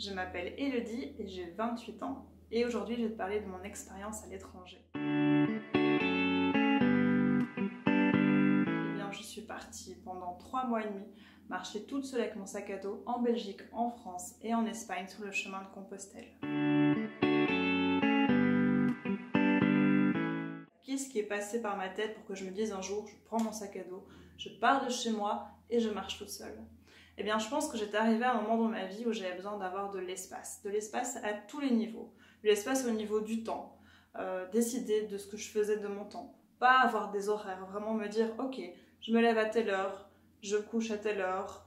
Je m'appelle Elodie et j'ai 28 ans et aujourd'hui je vais te parler de mon expérience à l'étranger. Eh bien je suis partie pendant 3 mois et demi marcher toute seule avec mon sac à dos en Belgique, en France et en Espagne sur le chemin de Compostelle. Qu'est-ce qui est passé par ma tête pour que je me dise un jour je prends mon sac à dos, je pars de chez moi et je marche toute seule? Eh bien, je pense que j'étais arrivée à un moment dans ma vie où j'avais besoin d'avoir de l'espace à tous les niveaux. De l'espace au niveau du temps, décider de ce que je faisais de mon temps, pas avoir des horaires, vraiment me dire ok, je me lève à telle heure, je me couche à telle heure,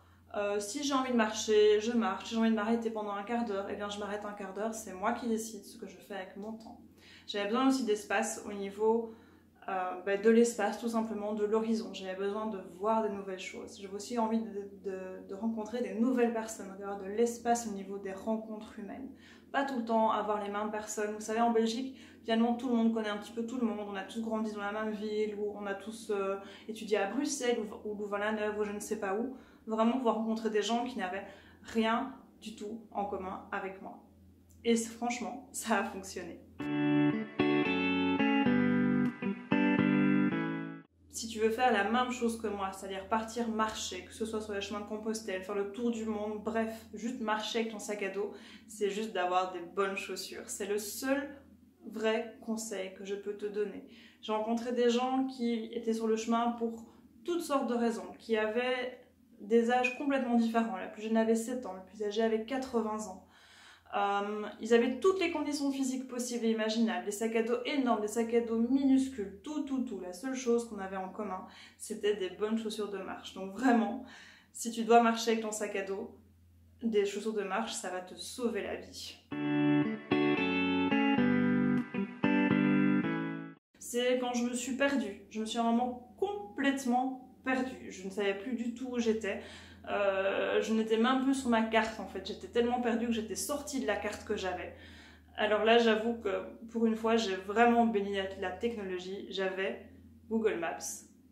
si j'ai envie de marcher, je marche, si j'ai envie de m'arrêter pendant un quart d'heure, eh bien je m'arrête un quart d'heure, c'est moi qui décide ce que je fais avec mon temps. J'avais besoin aussi d'espace au niveau de l'espace, tout simplement, de l'horizon. J'avais besoin de voir des nouvelles choses. J'avais aussi envie de rencontrer des nouvelles personnes, d'avoir de l'espace au niveau des rencontres humaines. Pas tout le temps avoir les mêmes personnes. Vous savez, en Belgique, finalement, tout le monde connaît un petit peu tout le monde. On a tous grandi dans la même ville, ou on a tous étudié à Bruxelles, ou Louvain-la-Neuve, ou je ne sais pas où. Vraiment pouvoir rencontrer des gens qui n'avaient rien du tout en commun avec moi. Et franchement, ça a fonctionné. Si tu veux faire la même chose que moi, c'est-à-dire partir marcher, que ce soit sur les chemins de Compostelle, faire le tour du monde, bref, juste marcher avec ton sac à dos, c'est juste d'avoir des bonnes chaussures. C'est le seul vrai conseil que je peux te donner. J'ai rencontré des gens qui étaient sur le chemin pour toutes sortes de raisons, qui avaient des âges complètement différents. La plus jeune avait 7 ans, la plus âgée avait 80 ans. Ils avaient toutes les conditions physiques possibles et imaginables, des sacs à dos énormes, des sacs à dos minuscules, tout. La seule chose qu'on avait en commun, c'était des bonnes chaussures de marche. Donc vraiment, si tu dois marcher avec ton sac à dos, des chaussures de marche, ça va te sauver la vie. C'est quand je me suis perdue. Je me suis à un moment complètement perdue. Je ne savais plus du tout où j'étais. Je n'étais même plus sur ma carte en fait. J'étais tellement perdue que j'étais sortie de la carte que j'avais. Alors là, j'avoue que pour une fois, j'ai vraiment béni la technologie. J'avais Google Maps.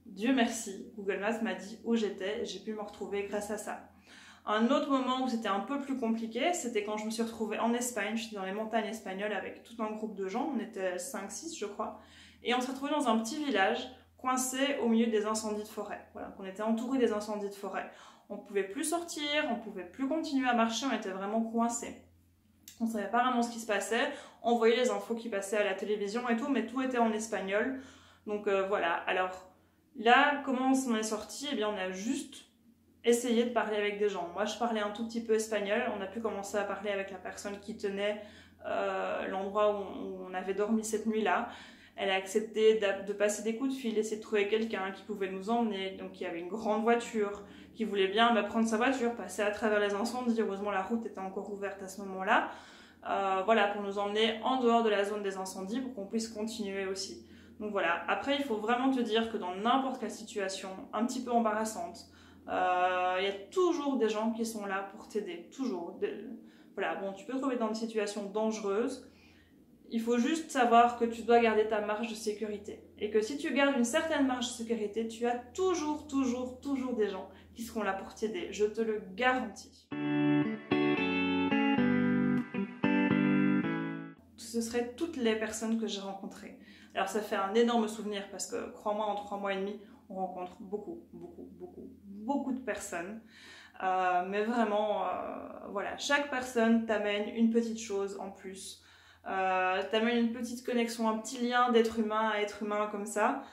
Dieu merci, Google Maps m'a dit où j'étais. J'ai pu me retrouver grâce à ça. Un autre moment où c'était un peu plus compliqué, c'était quand je me suis retrouvée en Espagne. J'étais dans les montagnes espagnoles avec tout un groupe de gens. On était 5-6 je crois. Et on s'est retrouvés dans un petit village coincé au milieu des incendies de forêt. Voilà, on était entouré des incendies de forêt. On ne pouvait plus sortir, on ne pouvait plus continuer à marcher, on était vraiment coincés. On ne savait pas vraiment ce qui se passait, on voyait les infos qui passaient à la télévision et tout, mais tout était en espagnol. Donc voilà, alors là, comment on s'en est sorti? Eh bien, on a juste essayé de parler avec des gens. Moi, je parlais un tout petit peu espagnol, on a pu commencer à parler avec la personne qui tenait l'endroit où on avait dormi cette nuit-là. Elle a accepté de passer des coups de fil, d'essayer de trouver quelqu'un qui pouvait nous emmener. Donc il y avait une grande voiture, qui voulait bien prendre sa voiture, passer à travers les incendies. Heureusement la route était encore ouverte à ce moment-là. Voilà, pour nous emmener en dehors de la zone des incendies pour qu'on puisse continuer aussi. Donc voilà, après il faut vraiment te dire que dans n'importe quelle situation, un petit peu embarrassante, il y a toujours des gens qui sont là pour t'aider, toujours. Voilà, bon, tu peux te trouver dans une situation dangereuse. Il faut juste savoir que tu dois garder ta marge de sécurité. Et que si tu gardes une certaine marge de sécurité, tu as toujours des gens qui seront là pour t'aider. Je te le garantis. Ce seraient toutes les personnes que j'ai rencontrées. Alors ça fait un énorme souvenir parce que, crois-moi, en 3 mois et demi, on rencontre beaucoup de personnes. Mais vraiment, voilà, chaque personne t'amène une petite chose en plus. T'amènes une petite connexion, un petit lien d'être humain à être humain comme ça.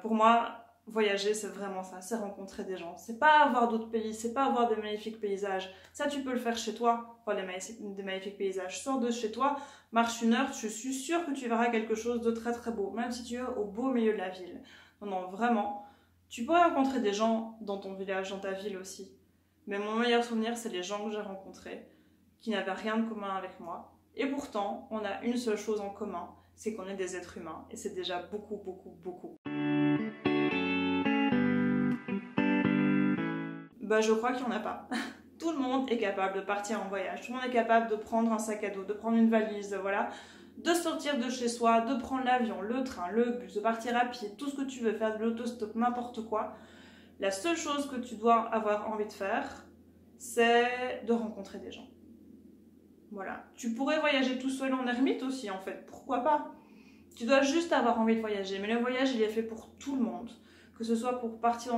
Pour moi, voyager, c'est vraiment ça, c'est rencontrer des gens. C'est pas avoir d'autres pays, c'est pas avoir de magnifiques paysages. Ça, tu peux le faire chez toi, voir des magnifiques paysages. Sors de chez toi, marche 1 heure, je suis sûre que tu verras quelque chose de très beau, même si tu es au beau milieu de la ville. Non, vraiment, tu peux rencontrer des gens dans ton village, dans ta ville aussi. Mais mon meilleur souvenir, c'est les gens que j'ai rencontrés, qui n'avaient rien de commun avec moi. Et pourtant, on a une seule chose en commun, c'est qu'on est des êtres humains. Et c'est déjà beaucoup. Bah, je crois qu'il n'y en a pas. Tout le monde est capable de partir en voyage. Tout le monde est capable de prendre un sac à dos, de prendre une valise, voilà. De sortir de chez soi, de prendre l'avion, le train, le bus, de partir à pied, tout ce que tu veux, faire de l'autostop, n'importe quoi. La seule chose que tu dois avoir envie de faire, c'est de rencontrer des gens. Voilà. Tu pourrais voyager tout seul en ermite aussi, en fait. Pourquoi pas? Tu dois juste avoir envie de voyager. Mais le voyage, il est fait pour tout le monde. Que ce soit pour partir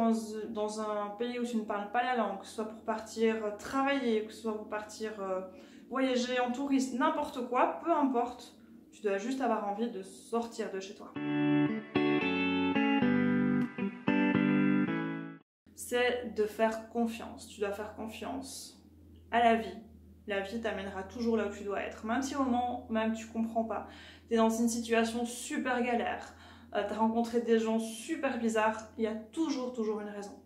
dans un pays où tu ne parles pas la langue, que ce soit pour partir travailler, que ce soit pour partir voyager en touriste, n'importe quoi, peu importe. Tu dois juste avoir envie de sortir de chez toi. C'est de faire confiance. Tu dois faire confiance à la vie. La vie t'amènera toujours là où tu dois être. Même si au moment même tu comprends pas, tu es dans une situation super galère, tu as rencontré des gens super bizarres, il y a toujours une raison.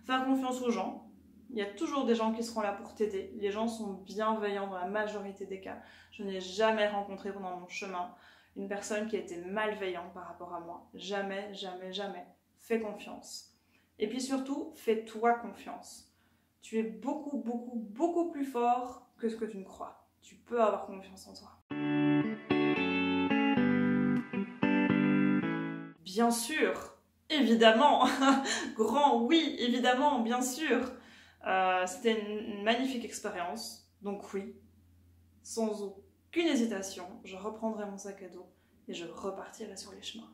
Faire confiance aux gens, il y a toujours des gens qui seront là pour t'aider. Les gens sont bienveillants dans la majorité des cas. Je n'ai jamais rencontré pendant mon chemin une personne qui a été malveillante par rapport à moi. Jamais. Fais confiance. Et puis surtout, fais-toi confiance. Tu es beaucoup plus fort que ce que tu ne crois. Tu peux avoir confiance en toi. Bien sûr, évidemment, grand oui, évidemment, bien sûr. C'était une magnifique expérience, donc oui, sans aucune hésitation, je reprendrai mon sac à dos et je repartirai sur les chemins.